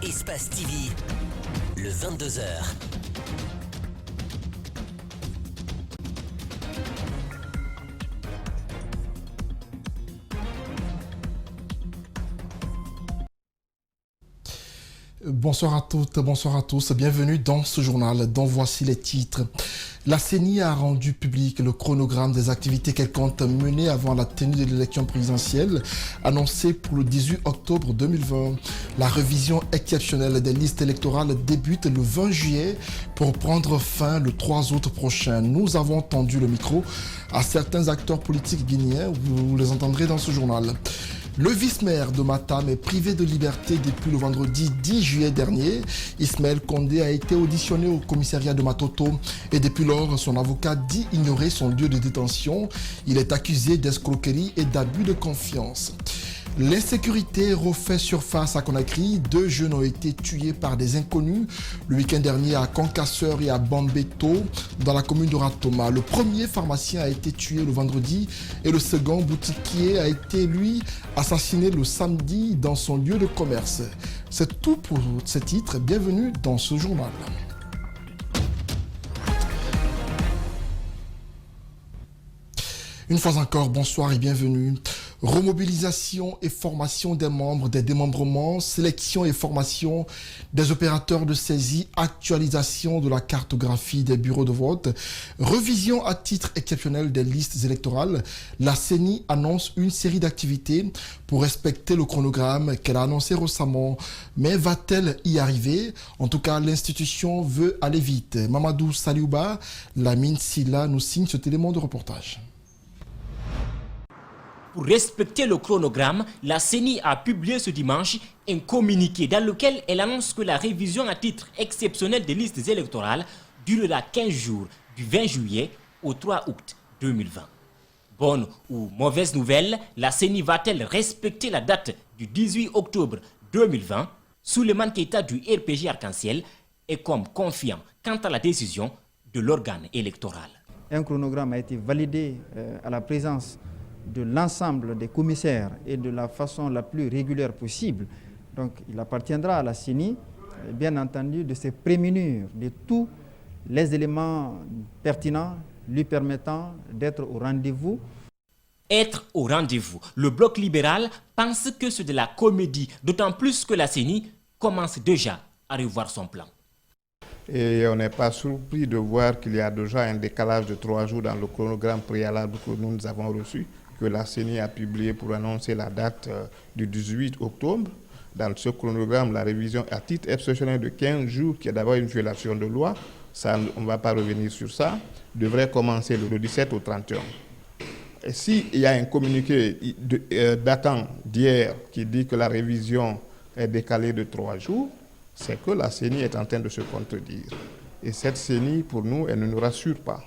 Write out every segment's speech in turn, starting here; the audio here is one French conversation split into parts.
Espace TV, le 22h. Bonsoir à toutes, bonsoir à tous. Bienvenue dans ce journal dont voici les titres. La CENI a rendu public le chronogramme des activités qu'elle compte mener avant la tenue de l'élection présidentielle annoncée pour le 18 octobre 2020. La révision exceptionnelle des listes électorales débute le 20 juillet pour prendre fin le 3 août prochain. Nous avons tendu le micro à certains acteurs politiques guinéens, vous les entendrez dans ce journal. Le vice-maire de Matam est privé de liberté depuis le vendredi 10 juillet dernier. Ismaël Condé a été auditionné au commissariat de Matoto et depuis lors, son avocat dit ignorer son lieu de détention. Il est accusé d'escroquerie et d'abus de confiance. L'insécurité refait surface à Conakry. 2 jeunes ont été tués par des inconnus le week-end dernier à Concasseur et à Bambeto dans la commune de Ratoma. Le premier pharmacien a été tué le vendredi et le second boutiquier a été, lui, assassiné le samedi dans son lieu de commerce. C'est tout pour ces titres. Bienvenue dans ce journal. Une fois encore, bonsoir et bienvenue. Remobilisation et formation des membres des démembrements, sélection et formation des opérateurs de saisie, actualisation de la cartographie des bureaux de vote, revision à titre exceptionnel des listes électorales. La CENI annonce une série d'activités pour respecter le chronogramme qu'elle a annoncé récemment. Mais va-t-elle y arriver? En tout cas, l'institution veut aller vite. Mamadou Saliouba, Lamine Silla nous signe ce élément de reportage. Pour respecter le chronogramme, la CENI a publié ce dimanche un communiqué dans lequel elle annonce que la révision à titre exceptionnel des listes électorales durera 15 jours du 20 juillet au 3 août 2020. Bonne ou mauvaise nouvelle, la CENI va-t-elle respecter la date du 18 octobre 2020? Souleymane Keita du RPG Arc-en-Ciel est comme confiant quant à la décision de l'organe électoral. Un chronogramme a été validé à la présence de l'ensemble des commissaires et de la façon la plus régulière possible. Donc il appartiendra à la CENI, bien entendu, de se prémunir de tous les éléments pertinents lui permettant d'être au rendez-vous. Être au rendez-vous. Le bloc libéral pense que c'est de la comédie, d'autant plus que la CENI commence déjà à revoir son plan. Et on n'est pas surpris de voir qu'il y a déjà un décalage de 3 jours dans le chronogramme préalable que nous avons reçu, que la CENI a publié pour annoncer la date du 18 octobre. Dans ce chronogramme, la révision à titre exceptionnel de 15 jours, qui est d'abord une violation de loi, ça, on ne va pas revenir sur ça, devrait commencer le 17 au 31. Et s'il y a un communiqué datant d'hier qui dit que la révision est décalée de 3 jours, c'est que la CENI est en train de se contredire. Et cette CENI, pour nous, elle ne nous rassure pas.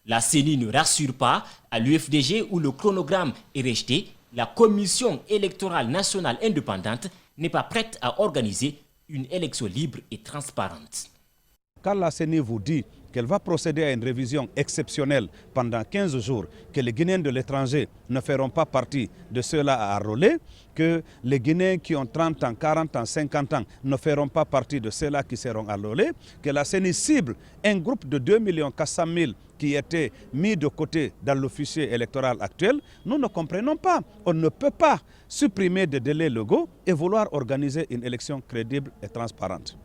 La CENI ne rassure pas. À l'UFDG où le chronogramme est rejeté, la Commission électorale nationale indépendante n'est pas prête à organiser une élection libre et transparente. Quand la CENI vous dit qu'elle va procéder à une révision exceptionnelle pendant 15 jours, que les Guinéens de l'étranger ne feront pas partie de ceux-là à enrôler, que les Guinéens qui ont 30 ans, 40 ans, 50 ans ne feront pas partie de ceux-là qui seront enrôlés, que la CENI cible un groupe de 2 400 000 qui étaient mis de côté dans le fichier électoral actuel, nous ne comprenons pas. On ne peut pas supprimer des délais légaux et vouloir organiser une élection crédible et transparente.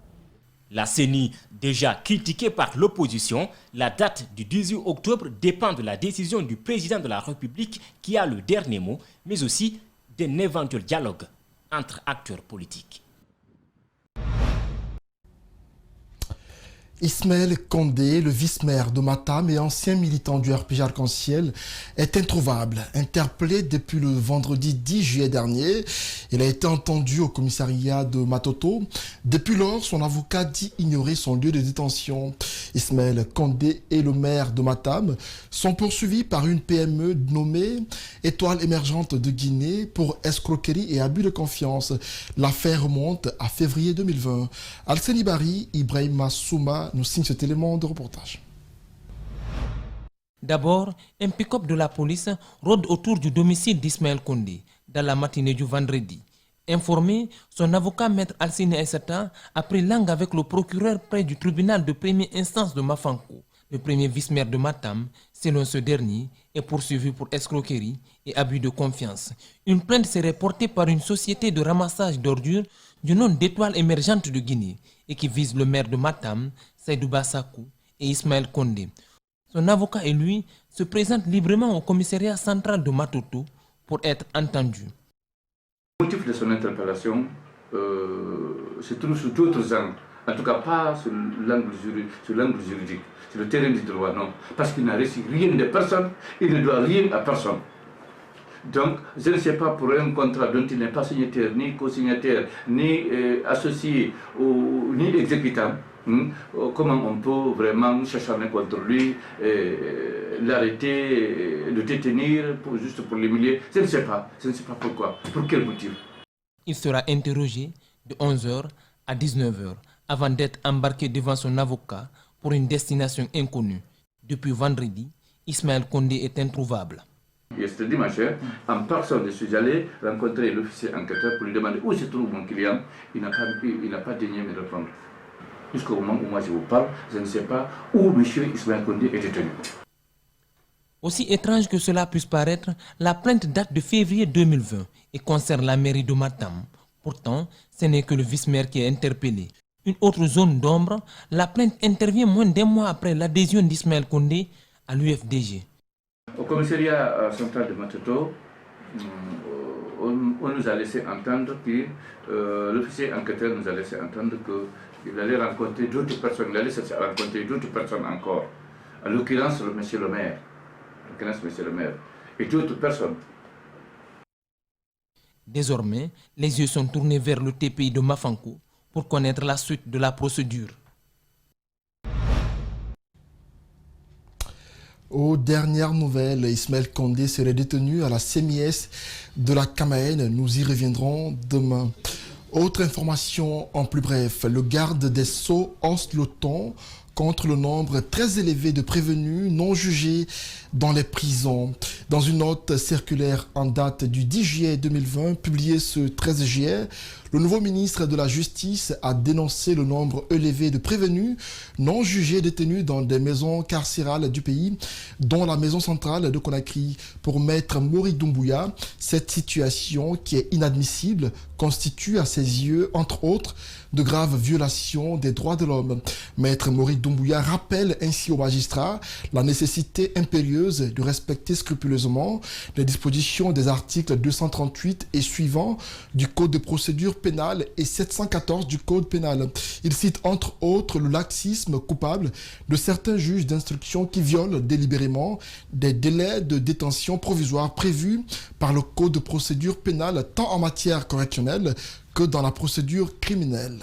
La CENI, déjà critiquée par l'opposition, la date du 18 octobre dépend de la décision du président de la République qui a le dernier mot, mais aussi d'un éventuel dialogue entre acteurs politiques. Ismaël Condé, le vice-maire de Matam et ancien militant du RPG Arc-en-Ciel, est introuvable. Interpellé depuis le vendredi 10 juillet dernier, il a été entendu au commissariat de Matoto. Depuis lors, son avocat dit ignorer son lieu de détention. Ismaël Condé et le maire de Matam sont poursuivis par une PME nommée Étoile émergente de Guinée pour escroquerie et abus de confiance. L'affaire remonte à février 2020. Alseni Bari, Ibrahima Souma nous signe cet élément de reportage. D'abord, un pick-up de la police rôde autour du domicile d'Ismaël Condé dans la matinée du vendredi. Informé, son avocat Maître Alsine Aissata a pris langue avec le procureur près du tribunal de première instance de Mafankou. Le premier vice-maire de Matam, selon ce dernier, est poursuivi pour escroquerie et abus de confiance. Une plainte serait portée par une société de ramassage d'ordures du nom d'Étoile émergente de Guinée et qui vise le maire de Matam, Seydou Bassakou et Ismaël Condé. Son avocat et lui se présentent librement au commissariat central de Matoto pour être entendus. Le motif de son interpellation se trouve sous d'autres angles, en tout cas pas sur l'angle juridique, sur le terrain du droit, non, parce qu'il n'a reçu rien de personne, il ne doit rien à personne. Donc, je ne sais pas pour un contrat dont il n'est pas signataire, ni co-signataire, ni associé, ni exécutant, comment on peut vraiment s'acharner contre lui, l'arrêter, le détenir juste pour l'humilier. Je ne sais pas pourquoi, pour quel motif. Il sera interrogé de 11h à 19h avant d'être embarqué devant son avocat pour une destination inconnue. Depuis vendredi, Ismaël Condé est introuvable. Et ce dimanche, en personne, je suis allé rencontrer l'officier enquêteur pour lui demander où se trouve mon client. Il n'a pas daigné me répondre. Jusqu'au moment où moi je vous parle, je ne sais pas où M. Ismaël Condé est détenu. Aussi étrange que cela puisse paraître, la plainte date de février 2020 et concerne la mairie de Matam. Pourtant, ce n'est que le vice-maire qui est interpellé. Une autre zone d'ombre, la plainte intervient moins d'un mois après l'adhésion d'Ismaël Condé à l'UFDG. Au commissariat central de Matoto, on nous a laissé entendre que l'officier enquêteur nous a laissé entendre qu'il allait rencontrer d'autres personnes, il allait rencontrer d'autres personnes encore. En l'occurrence, monsieur le maire. Et d'autres personnes. Désormais, les yeux sont tournés vers le TPI de Mafankou pour connaître la suite de la procédure. Aux dernières nouvelles, Ismaël Condé serait détenu à la CMIS de la Camaïenne. Nous y reviendrons demain. Autre information en plus bref, le garde des Sceaux hausse le ton contre le nombre très élevé de prévenus non jugés dans les prisons. Dans une note circulaire en date du 10 juillet 2020, publiée ce 13 juillet, le nouveau ministre de la Justice a dénoncé le nombre élevé de prévenus non jugés détenus dans des maisons carcérales du pays, dont la maison centrale de Conakry. Pour Maître Mori Doumbouya, cette situation, qui est inadmissible, constitue à ses yeux, entre autres, de graves violations des droits de l'homme. Maître Mori Doumbouya rappelle ainsi aux magistrats la nécessité impérieuse de respecter scrupuleusement les dispositions des articles 238 et suivants du Code de procédure pénale et 714 du Code pénal. Il cite entre autres le laxisme coupable de certains juges d'instruction qui violent délibérément des délais de détention provisoire prévus par le Code de procédure pénale tant en matière correctionnelle que dans la procédure criminelle.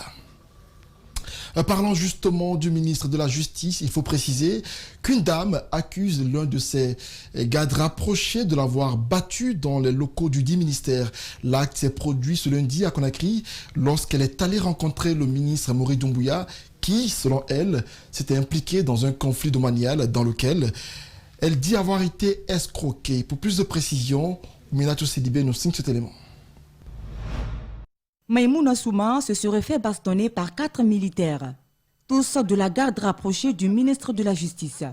Parlant justement du ministre de la Justice, il faut préciser qu'une dame accuse l'un de ses gardes rapprochés de l'avoir battu dans les locaux du dit ministère. L'acte s'est produit ce lundi à Conakry lorsqu'elle est allée rencontrer le ministre Mori Doumbouya qui, selon elle, s'était impliqué dans un conflit domanial dans lequel elle dit avoir été escroquée. Pour plus de précision, Minatou Sidibé nous signe cet élément. Maïmouna Souma se serait fait bastonner par 4 militaires, tous de la garde rapprochée du ministre de la Justice.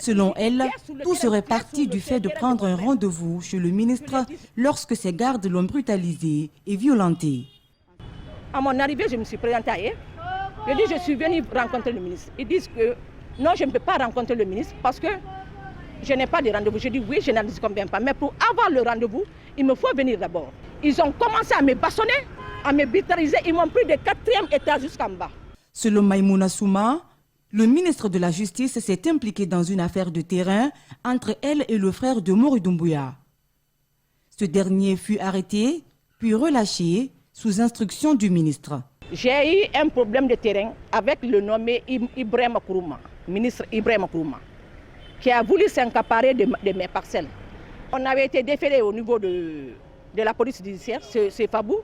Selon elle, tout serait parti du fait de prendre un rendez-vous chez le ministre lorsque ses gardes l'ont brutalisé et violenté. À mon arrivée, je me suis présentée à eux. Je dis, je suis venue rencontrer le ministre. Ils disent que non, je ne peux pas rencontrer le ministre parce que je n'ai pas de rendez-vous. Je dis oui, je n'en conviens pas. Mais pour avoir le rendez-vous, il me faut venir d'abord. Ils ont commencé à me bastonner, à me brutaliser. Ils m'ont pris de 4e étage jusqu'en bas. Selon Maïmouna Souma, le ministre de la Justice s'est impliqué dans une affaire de terrain entre elle et le frère de Mori Doumbouya. Ce dernier fut arrêté, puis relâché sous instruction du ministre. J'ai eu un problème de terrain avec le nommé Ibrahim Kourouma, ministre Ibrahim Kourouma, qui a voulu s'accaparer de mes parcelles. On avait été déféré au niveau de la police judiciaire, c'est Fabou.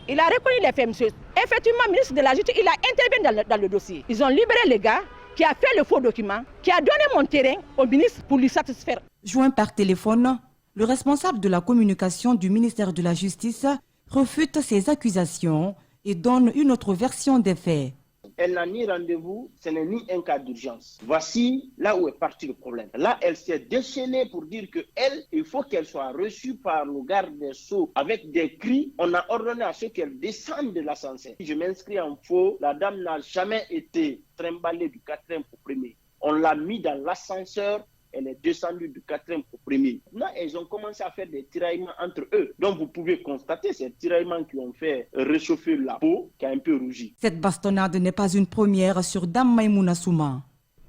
Il a reconnu les faits, monsieur. Effectivement, le ministre de la Justice, il a intervenu dans le dossier. Ils ont libéré le gars qui a fait le faux document, qui a donné mon terrain au ministre pour lui satisfaire. Joint par téléphone, le responsable de la communication du ministère de la Justice refute ces accusations et donne une autre version des faits. Elle n'a ni rendez-vous, ce n'est ni un cas d'urgence. Voici là où est parti le problème. Là, elle s'est déchaînée pour dire qu'elle, il faut qu'elle soit reçue par le garde des Sceaux avec des cris. On a ordonné à ceux qu'elle descende de l'ascenseur. Je m'inscris en faux. La dame n'a jamais été trimballée du 4e au 1er. On l'a mis dans l'ascenseur. Elle est descendue du 4e au 1er. Là, ils ont commencé à faire des tiraillements entre eux. Donc, vous pouvez constater ces tiraillements qui ont fait réchauffer la peau, qui a un peu rougi. Cette bastonnade n'est pas une première sur Dame Maïmouna Souma.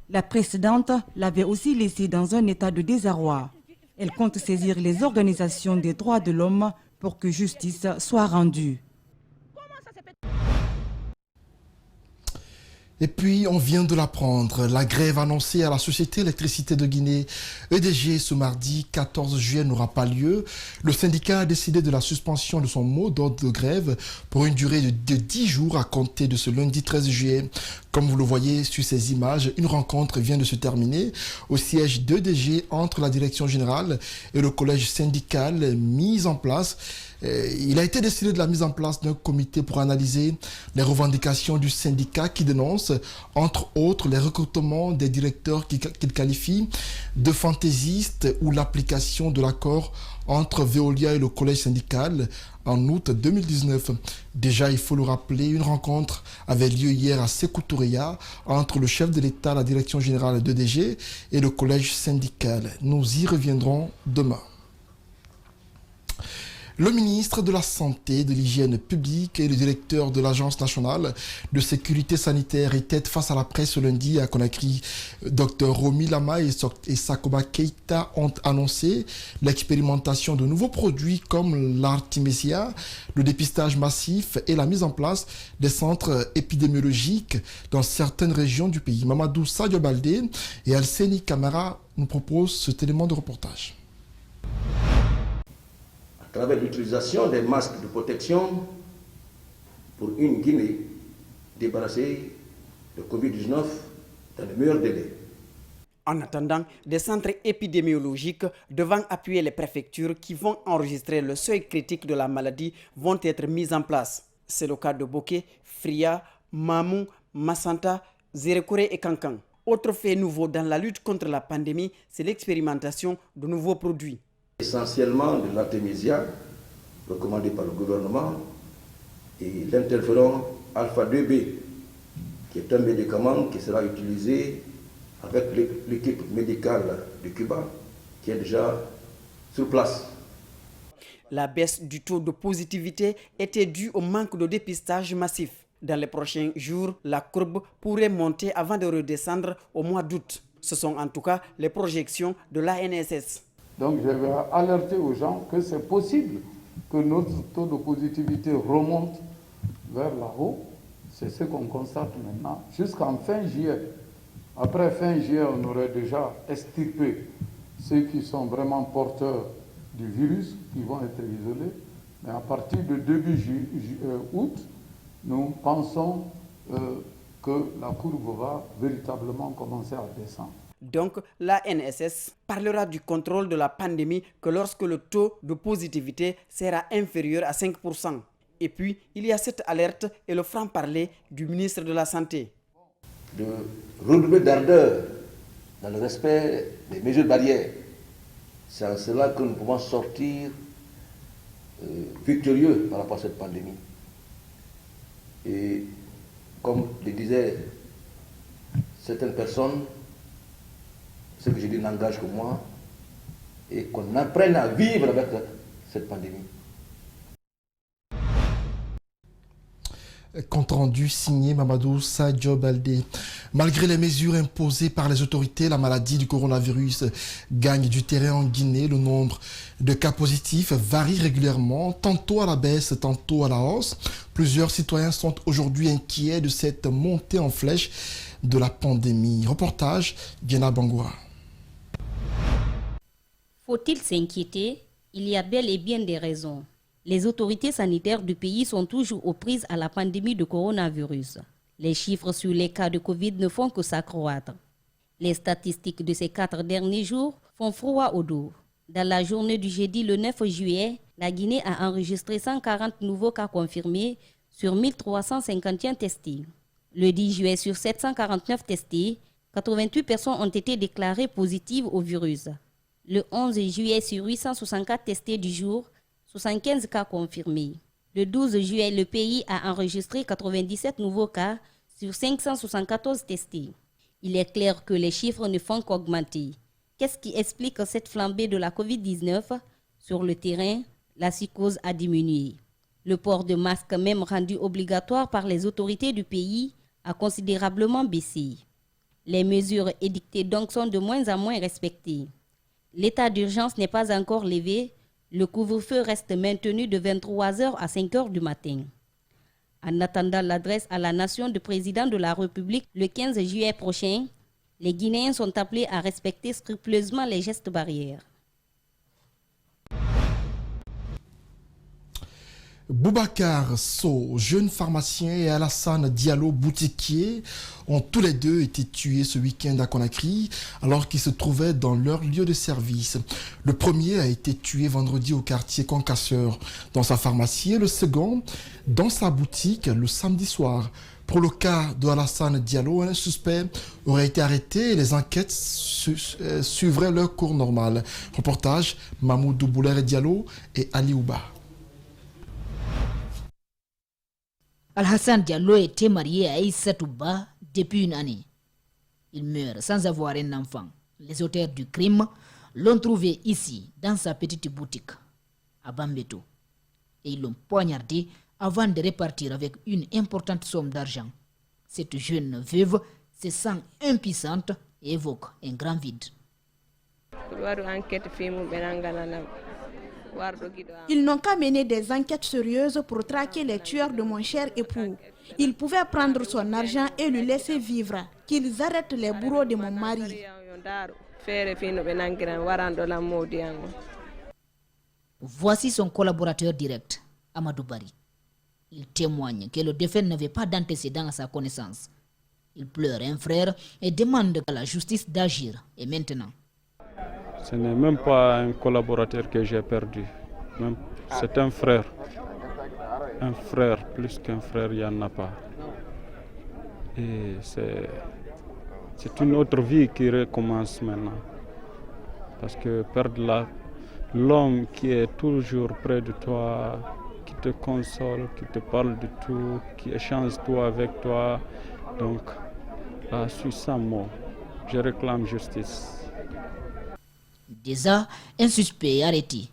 La précédente l'avait aussi laissée dans un état de désarroi. Elle compte saisir les organisations des droits de l'homme pour que justice soit rendue. Et puis, on vient de l'apprendre, la grève annoncée à la Société Électricité de Guinée, EDG, ce mardi 14 juillet n'aura pas lieu. Le syndicat a décidé de la suspension de son mot d'ordre de grève pour une durée de 10 jours à compter de ce lundi 13 juillet. Comme vous le voyez sur ces images, une rencontre vient de se terminer au siège d'EDG entre la direction générale et le collège syndical mis en place. Il a été décidé de la mise en place d'un comité pour analyser les revendications du syndicat qui dénonce, entre autres, les recrutements des directeurs qu'il qualifie de fantaisistes ou l'application de l'accord entre Veolia et le collège syndical en août 2019. Déjà, il faut le rappeler, une rencontre avait lieu hier à Sékou Touréa entre le chef de l'État, la direction générale d'EDG et le collège syndical. Nous y reviendrons demain. Le ministre de la Santé, de l'Hygiène publique et le directeur de l'Agence nationale de sécurité sanitaire étaient face à la presse ce lundi à Conakry. Dr Romy Lama et Sakoba Keita ont annoncé l'expérimentation de nouveaux produits comme l'artémisia, le dépistage massif et la mise en place des centres épidémiologiques dans certaines régions du pays. Mamadou Sadio Baldé et Alseni Kamara nous proposent cet élément de reportage. À travers l'utilisation des masques de protection pour une Guinée débarrassée de Covid-19 dans le meilleur délai. En attendant, des centres épidémiologiques devant appuyer les préfectures qui vont enregistrer le seuil critique de la maladie vont être mis en place. C'est le cas de Boké, Fria, Mamou, Massanta, Zérekore et Kankan. Autre fait nouveau dans la lutte contre la pandémie, c'est l'expérimentation de nouveaux produits. Essentiellement de l'artémisia, recommandé par le gouvernement, et l'interféron alpha-2b, qui est un médicament qui sera utilisé avec l'équipe médicale de Cuba, qui est déjà sur place. La baisse du taux de positivité était due au manque de dépistage massif. Dans les prochains jours, la courbe pourrait monter avant de redescendre au mois d'août. Ce sont en tout cas les projections de l'ANSS. Donc je vais alerter aux gens que c'est possible que notre taux de positivité remonte vers là-haut. C'est ce qu'on constate maintenant jusqu'en fin juillet. Après fin juillet, on aurait déjà extirpé ceux qui sont vraiment porteurs du virus, qui vont être isolés. Mais à partir de début août, nous pensons que la courbe va véritablement commencer à descendre. Donc, la NSS parlera du contrôle de la pandémie que lorsque le taux de positivité sera inférieur à 5%. Et puis, il y a cette alerte et le franc-parler du ministre de la Santé. De redoubler d'ardeur dans le respect des mesures barrières. C'est en cela que nous pouvons sortir victorieux par rapport à cette pandémie. Et comme le disaient certaines personnes, ce que je dis n'engage que moi, et qu'on apprenne à vivre avec cette pandémie. Compte rendu signé Mamadou Sadio Baldé. Malgré les mesures imposées par les autorités, la maladie du coronavirus gagne du terrain en Guinée. Le nombre de cas positifs varie régulièrement, tantôt à la baisse, tantôt à la hausse. Plusieurs citoyens sont aujourd'hui inquiets de cette montée en flèche de la pandémie. Reportage, Diana Bangoura. Faut-il s'inquiéter? Il y a bel et bien des raisons. Les autorités sanitaires du pays sont toujours aux prises à la pandémie de coronavirus. Les chiffres sur les cas de Covid ne font que s'accroître. Les statistiques de ces 4 derniers jours font froid au dos. Dans la journée du jeudi le 9 juillet, La Guinée a enregistré 140 nouveaux cas confirmés sur 1351 testés. Le 10 juillet, sur 749 testés, 88 personnes ont été déclarées positives au virus. Le 11 juillet, sur 864 testés du jour, 75 cas confirmés. Le 12 juillet, le pays a enregistré 97 nouveaux cas sur 574 testés. Il est clair que les chiffres ne font qu'augmenter. Qu'est-ce qui explique cette flambée de la Covid-19 ? Sur le terrain, la psychose a diminué. Le port de masque, même rendu obligatoire par les autorités du pays, a considérablement baissé. Les mesures édictées donc sont de moins en moins respectées. L'état d'urgence n'est pas encore levé. Le couvre-feu reste maintenu de 23h à 5h du matin. En attendant l'adresse à la nation du président de la République le 15 juillet prochain, les Guinéens sont appelés à respecter scrupuleusement les gestes barrières. Boubacar Sow, jeune pharmacien, et Alassane Diallo, boutiquier, ont tous les deux été tués ce week-end à Conakry alors qu'ils se trouvaient dans leur lieu de service. Le premier a été tué vendredi au quartier Concasseur dans sa pharmacie et le second dans sa boutique le samedi soir. Pour le cas de Alassane Diallo, un suspect aurait été arrêté et les enquêtes suivraient leur cours normal. Reportage Mamoudou Boulere Diallo et Ali Ouba. Alassane Diallo était marié à Issa Touba depuis une année. Il meurt sans avoir un enfant. Les auteurs du crime l'ont trouvé ici, dans sa petite boutique, à Bambeto. Et ils l'ont poignardé avant de repartir avec une importante somme d'argent. Cette jeune veuve se sent impuissante et évoque un grand vide. Ils n'ont qu'à mener des enquêtes sérieuses pour traquer les tueurs de mon cher époux. Ils pouvaient prendre son argent et le laisser vivre. Qu'ils arrêtent les bourreaux de mon mari. Voici son collaborateur direct, Amadou Bari. Il témoigne que le défunt n'avait pas d'antécédents à sa connaissance. Il pleure un frère et demande à la justice d'agir. Et maintenant, ce n'est même pas un collaborateur que j'ai perdu. C'est un frère. Un frère, plus qu'un frère, il n'y en a pas. Et c'est une autre vie qui recommence maintenant. Parce que perdre l'homme qui est toujours près de toi, qui te console, qui te parle de tout, qui échange tout avec toi. Donc là, je suis sans mots. Je réclame justice. Déjà, un suspect est arrêté.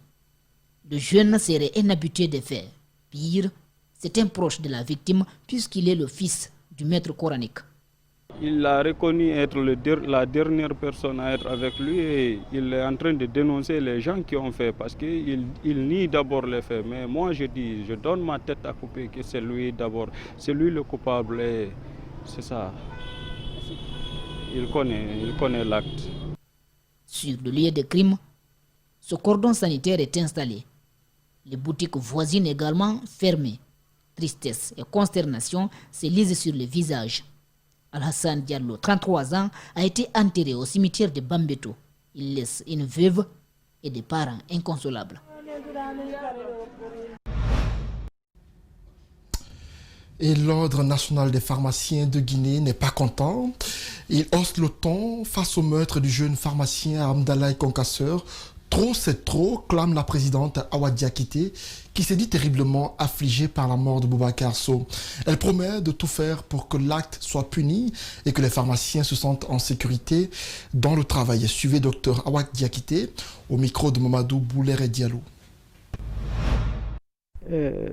Le jeune serait un habitué des faits. Pire, c'est un proche de la victime puisqu'il est le fils du maître coranique. Il a reconnu être la dernière personne à être avec lui et il est en train de dénoncer les gens qui ont fait parce qu'il nie d'abord les faits. Mais moi je dis, je donne ma tête à couper que c'est lui d'abord, c'est lui le coupable et c'est ça. Il connaît l'acte. Sur le lieu de crime, ce cordon sanitaire est installé. Les boutiques voisines également fermées. Tristesse et consternation se lisent sur les visages. Alassane Diallo, 33 ans, a été enterré au cimetière de Bambeto. Il laisse une veuve et des parents inconsolables. Et l'Ordre national des pharmaciens de Guinée n'est pas content. Il hausse le ton face au meurtre du jeune pharmacien Amdalaï Concasseur. Trop c'est trop, clame la présidente Awa Diakité, qui s'est dit terriblement affligée par la mort de Boubacar Sow. Elle promet de tout faire pour que l'acte soit puni et que les pharmaciens se sentent en sécurité dans le travail. Suivez Dr Awa Diakité au micro de Mamadou Boulere Diallo.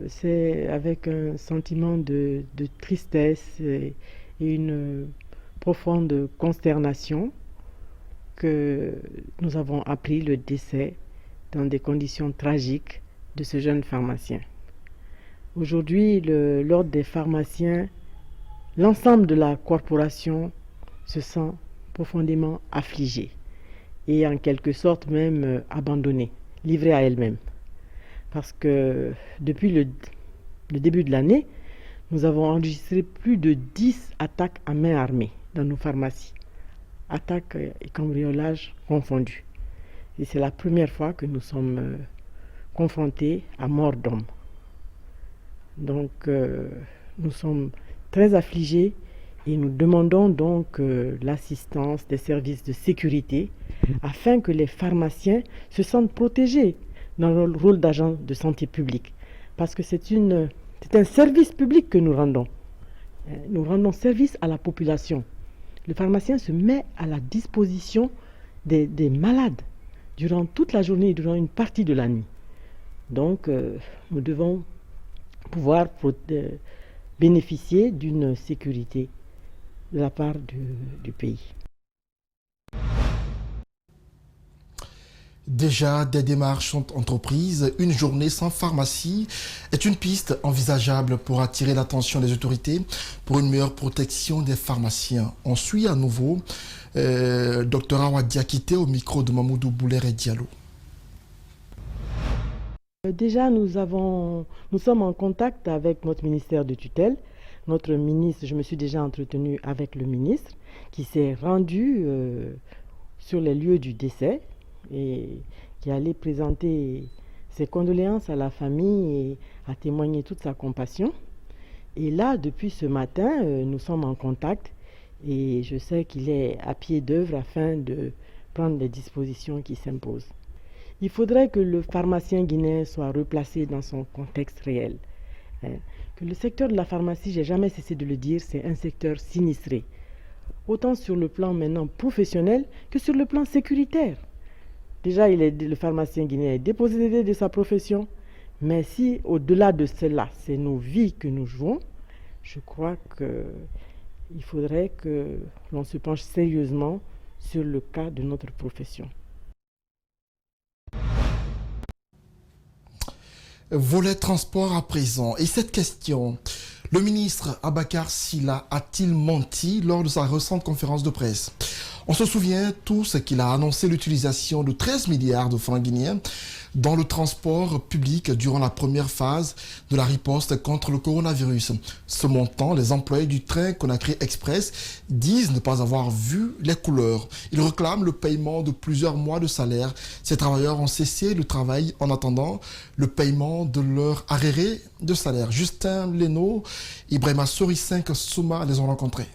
C'est avec un sentiment de tristesse et une profonde consternation que nous avons appris le décès dans des conditions tragiques de ce jeune pharmacien. Aujourd'hui, l'ordre des pharmaciens, l'ensemble de la corporation se sent profondément affligé et en quelque sorte même abandonnée, livrée à elle-même. Parce que depuis le début de l'année, nous avons enregistré plus de 10 attaques à main armée dans nos pharmacies. Attaques et cambriolages confondus. Et c'est la première fois que nous sommes confrontés à mort d'homme. Donc nous sommes très affligés et nous demandons donc l'assistance des services de sécurité afin que les pharmaciens se sentent protégés dans leur rôle d'agent de santé publique. Parce que c'est un service public que nous rendons. Nous rendons service à la population. Le pharmacien se met à la disposition des malades durant toute la journée et durant une partie de la nuit. Donc nous devons pouvoir bénéficier d'une sécurité de la part du pays. Déjà, des démarches sont entreprises. Une journée sans pharmacie est une piste envisageable pour attirer l'attention des autorités pour une meilleure protection des pharmaciens. On suit à nouveau Dr Awa Diakité au micro de Mamoudou Boulere Diallo. Déjà, nous sommes en contact avec notre ministère de tutelle. Notre ministre, je me suis déjà entretenu avec le ministre qui s'est rendu sur les lieux du décès et qui allait présenter ses condoléances à la famille et a témoigné toute sa compassion. Et là, depuis ce matin, nous sommes en contact et je sais qu'il est à pied d'œuvre afin de prendre les dispositions qui s'imposent. Il faudrait que le pharmacien guinéen soit replacé dans son contexte réel. Que le secteur de la pharmacie, j'ai jamais cessé de le dire, c'est un secteur sinistré. Autant sur le plan maintenant professionnel que sur le plan sécuritaire. Déjà, le pharmacien guinéen est dépositaire de sa profession, mais si au-delà de cela, c'est nos vies que nous jouons, je crois qu'il faudrait que l'on se penche sérieusement sur le cas de notre profession. Volet transport à présent. Et cette question, le ministre Abakar Silla a-t-il menti lors de sa récente conférence de presse? On se souvient tous qu'il a annoncé l'utilisation de 13 milliards de francs guinéens dans le transport public durant la première phase de la riposte contre le coronavirus. Ce montant, les employés du train Conakry Express disent ne pas avoir vu les couleurs. Ils réclament le paiement de plusieurs mois de salaire. Ces travailleurs ont cessé le travail en attendant le paiement de leur arriéré de salaire. Justin Leno, Ibrahima Sori 5 Souma les ont rencontrés.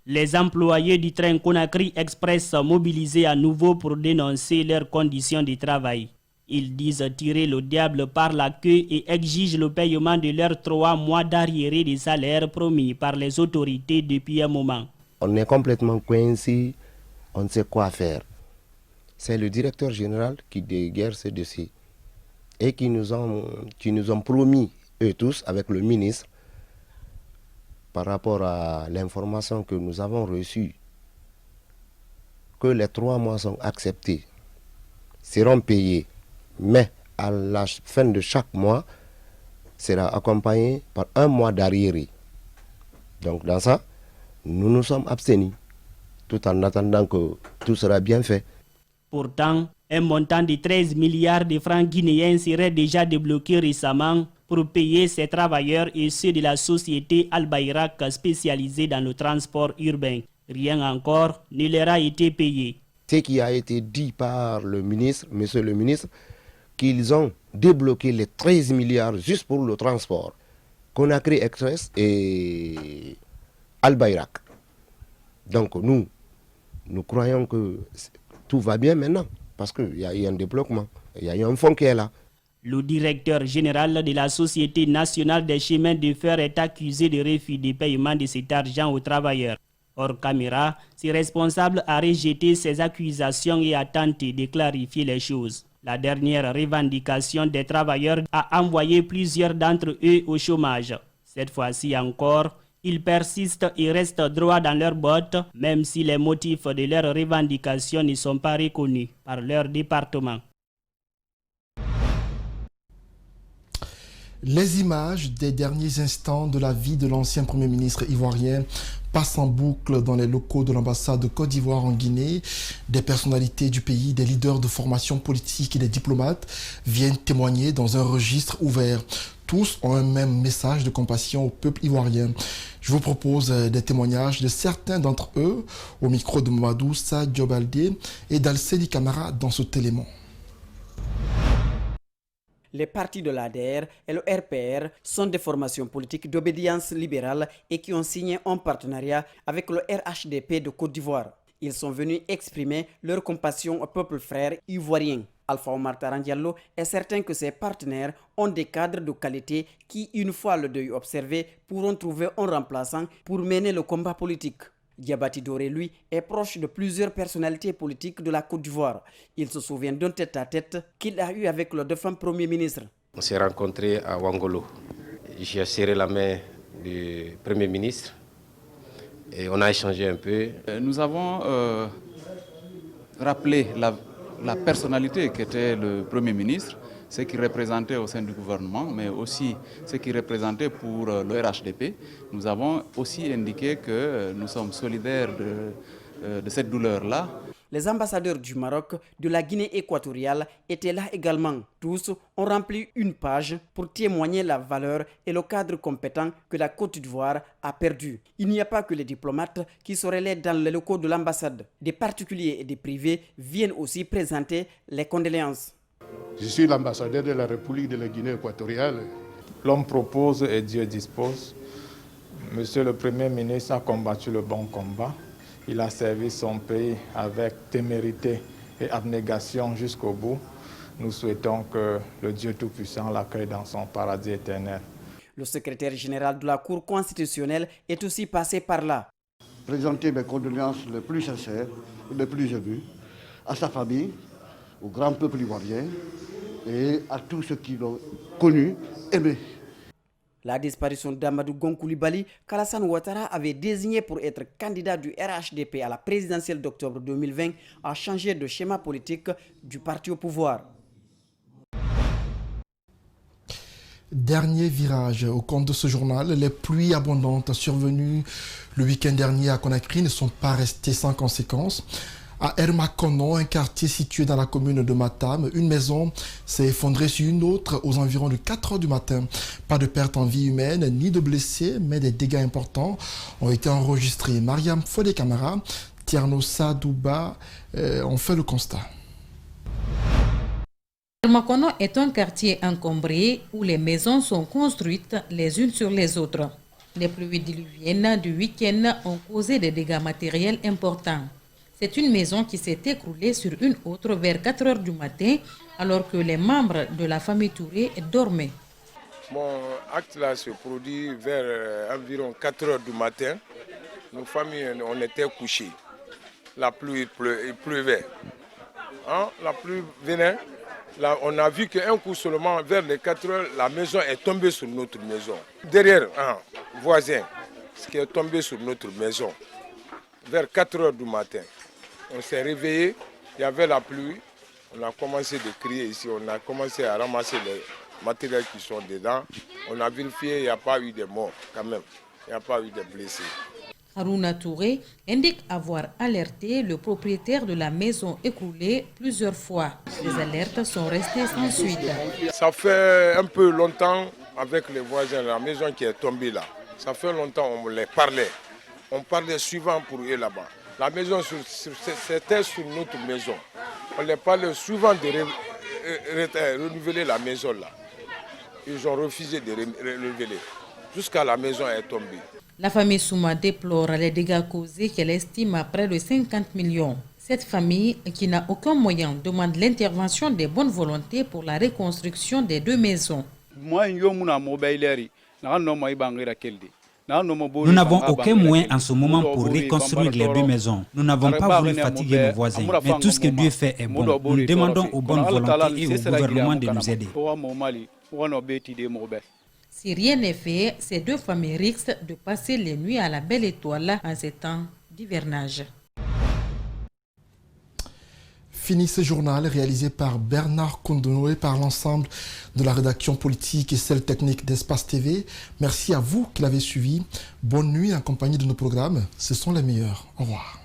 Les employés du train Conakry Express sont mobilisés à nouveau pour dénoncer leurs conditions de travail. Ils disent tirer le diable par la queue et exigent le paiement de leurs 3 mois d'arriéré de salaire promis par les autorités depuis un moment. On est complètement coincé, on ne sait quoi faire. C'est le directeur général qui déguerre ce dossier et qui nous ont promis, eux tous, avec le ministre, par rapport à l'information que nous avons reçue, que les 3 mois sont acceptés, seront payés, mais à la fin de chaque mois, sera accompagné par 1 mois d'arriéré. Donc dans ça, nous nous sommes abstenus, tout en attendant que tout sera bien fait. Pourtant, un montant de 13 milliards de francs guinéens serait déjà débloqué récemment pour payer ces travailleurs et ceux de la société Al-Bayrak spécialisée dans le transport urbain. Rien encore ne leur a été payé. Ce qui a été dit par le ministre, monsieur le ministre, qu'ils ont débloqué les 13 milliards juste pour le transport. Conakry Express et Al-Bayrak. Donc nous croyons que tout va bien maintenant, parce qu'il y a eu un débloquement, il y a eu un fonds qui est là. Le directeur général de la Société nationale des chemins de fer est accusé de refus de paiement de cet argent aux travailleurs. Hors caméra, ce responsable a rejeté ces accusations et a tenté de clarifier les choses. La dernière revendication des travailleurs a envoyé plusieurs d'entre eux au chômage. Cette fois-ci encore, ils persistent et restent droits dans leurs bottes, même si les motifs de leurs revendications ne sont pas reconnus par leur département. Les images des derniers instants de la vie de l'ancien Premier ministre ivoirien passent en boucle dans les locaux de l'ambassade de Côte d'Ivoire en Guinée. Des personnalités du pays, des leaders de formation politique et des diplomates viennent témoigner dans un registre ouvert. Tous ont un même message de compassion au peuple ivoirien. Je vous propose des témoignages de certains d'entre eux au micro de Mamadou Sa Diobaldé et d'Alcédi Camara dans ce télémon. Les partis de l'ADR et le RPR sont des formations politiques d'obédience libérale et qui ont signé un partenariat avec le RHDP de Côte d'Ivoire. Ils sont venus exprimer leur compassion au peuple frère ivoirien. Alpha Omar Tarandiallo est certain que ses partenaires ont des cadres de qualité qui, une fois le deuil observé, pourront trouver un remplaçant pour mener le combat politique. Diabati Doré, lui, est proche de plusieurs personnalités politiques de la Côte d'Ivoire. Il se souvient d'un tête-à-tête qu'il a eu avec le défunt Premier ministre. On s'est rencontrés à Ouangolo. J'ai serré la main du Premier ministre et on a échangé un peu. Nous avons rappelé la personnalité qu'était le Premier ministre, ce qu'il représentait au sein du gouvernement, mais aussi ce qu'il représentait pour le RHDP. Nous avons aussi indiqué que nous sommes solidaires de cette douleur-là. Les ambassadeurs du Maroc, de la Guinée équatoriale étaient là également. Tous ont rempli une page pour témoigner la valeur et le cadre compétent que la Côte d'Ivoire a perdu. Il n'y a pas que les diplomates qui se relaient dans les locaux de l'ambassade. Des particuliers et des privés viennent aussi présenter les condoléances. Je suis l'ambassadeur de la République de la Guinée équatoriale. L'homme propose et Dieu dispose. Monsieur le Premier ministre a combattu le bon combat. Il a servi son pays avec témérité et abnégation jusqu'au bout. Nous souhaitons que le Dieu Tout-Puissant l'accueille dans son paradis éternel. Le secrétaire général de la Cour constitutionnelle est aussi passé par là. Présenter mes condoléances les plus sincères, les plus émues à sa famille, au grand peuple ivoirien et à tous ceux qui l'ont connu, aimé. La disparition d'Amadou Gon Coulibaly, qu'Alassane Ouattara avait désigné pour être candidat du RHDP à la présidentielle d'octobre 2020, a changé de schéma politique du parti au pouvoir. Dernier virage au compte de ce journal, les pluies abondantes survenues le week-end dernier à Conakry ne sont pas restées sans conséquences. À Hermakono, un quartier situé dans la commune de Matam, une maison s'est effondrée sur une autre aux environs de 4 h du matin. Pas de perte en vie humaine, ni de blessés, mais des dégâts importants ont été enregistrés. Mariam Fodé Camara, Tierno Sadouba ont fait le constat. Hermakono est un quartier encombré où les maisons sont construites les unes sur les autres. Les pluies diluviennes du week-end ont causé des dégâts matériels importants. C'est une maison qui s'est écroulée sur une autre vers 4 h du matin alors que les membres de la famille Touré dormaient. Mon acte là se produit vers environ 4 h du matin. Nos familles, on était couchés. La pluie pleuvait. La pluie venait. Là, on a vu qu'un coup seulement, vers les 4 h, la maison est tombée sur notre maison. Derrière, un voisin, ce qui est tombé sur notre maison, vers 4 h du matin. On s'est réveillé, il y avait la pluie, on a commencé de crier ici, on a commencé à ramasser les matériels qui sont dedans. On a vérifié, il n'y a pas eu de morts quand même, il n'y a pas eu de blessés. Harouna Touré indique avoir alerté le propriétaire de la maison écroulée plusieurs fois. Les alertes sont restées sans suite. Ça fait un peu longtemps avec les voisins, la maison qui est tombée là. Ça fait longtemps on les parlait. On parlait souvent pour eux là-bas. La maison, c'était sur notre maison. On les parlait souvent de renouveler la maison là. Ils ont refusé de renouveler. Jusqu'à la maison est tombée. La famille Souma déplore les dégâts causés qu'elle estime à près de 50 millions. Cette famille, qui n'a aucun moyen, demande l'intervention des bonnes volontés pour la reconstruction des deux maisons. Nous n'avons aucun moyen en ce moment pour reconstruire les deux maisons. Nous n'avons pas voulu fatiguer nos voisins, mais tout ce que Dieu fait est bon. Nous demandons aux bonnes volontés et au gouvernement de nous aider. Si rien n'est fait, ces deux familles risquent de passer les nuits à la belle étoile en ces temps d'hivernage. Fini ce journal réalisé par Bernard Kondono et par l'ensemble de la rédaction politique et celle technique d'Espace TV. Merci à vous qui l'avez suivi. Bonne nuit en compagnie de nos programmes. Ce sont les meilleurs. Au revoir.